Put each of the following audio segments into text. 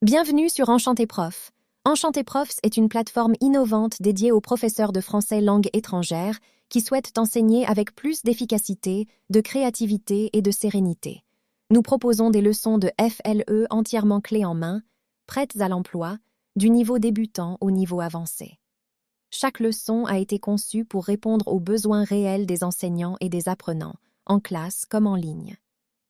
Bienvenue sur Enchanté Prof. Enchanté Profs est une plateforme innovante dédiée aux professeurs de français langue étrangère qui souhaitent enseigner avec plus d'efficacité, de créativité et de sérénité. Nous proposons des leçons de FLE entièrement clés en main, prêtes à l'emploi, du niveau débutant au niveau avancé. Chaque leçon a été conçue pour répondre aux besoins réels des enseignants et des apprenants, en classe comme en ligne.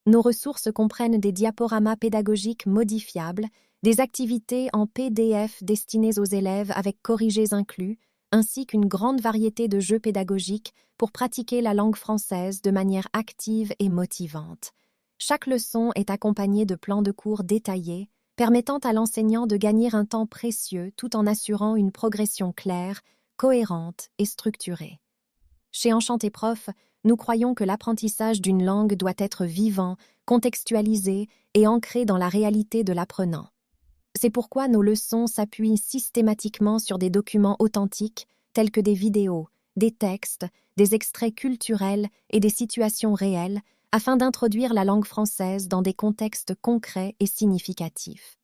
Nos ressources comprennent des diaporamas pédagogiques modifiables, des activités en PDF destinées aux élèves avec corrigés inclus, ainsi qu'une grande variété de jeux pédagogiques pour pratiquer la langue française de manière active et motivante. Chaque leçon est accompagnée de plans de cours détaillés, permettant à l'enseignant de gagner un temps précieux tout en assurant une progression claire, cohérente et structurée. Chez Enchanté Prof, nous croyons que l'apprentissage d'une langue doit être vivant, contextualisé et ancré dans la réalité de l'apprenant. C'est pourquoi nos leçons s'appuient systématiquement sur des documents authentiques tels que des vidéos, des textes, des extraits culturels et des situations réelles afin d'introduire la langue française dans des contextes concrets et significatifs.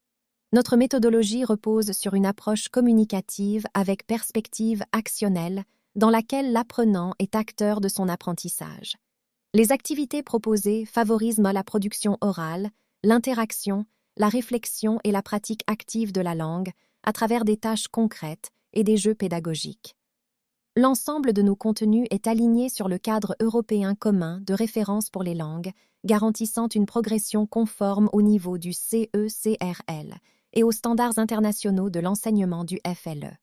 Notre méthodologie repose sur une approche communicative avec perspective actionnelle dans laquelle l'apprenant est acteur de son apprentissage. Les activités proposées favorisent la production orale, l'interaction, la réflexion et la pratique active de la langue à travers des tâches concrètes et des jeux pédagogiques. L'ensemble de nos contenus est aligné sur le cadre européen commun de référence pour les langues, garantissant une progression conforme au niveau du CE-CRL et aux standards internationaux de l'enseignement du FLE.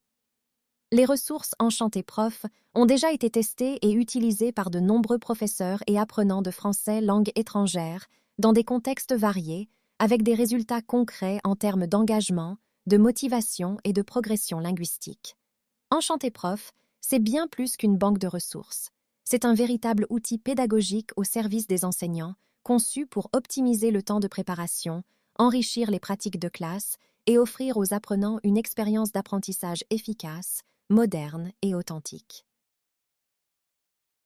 Les ressources Enchanté Prof ont déjà été testées et utilisées par de nombreux professeurs et apprenants de français langue étrangère dans des contextes variés, avec des résultats concrets en termes d'engagement, de motivation et de progression linguistique. Enchanté Prof, c'est bien plus qu'une banque de ressources. C'est un véritable outil pédagogique au service des enseignants, conçu pour optimiser le temps de préparation, enrichir les pratiques de classe et offrir aux apprenants une expérience d'apprentissage efficace, moderne et authentique.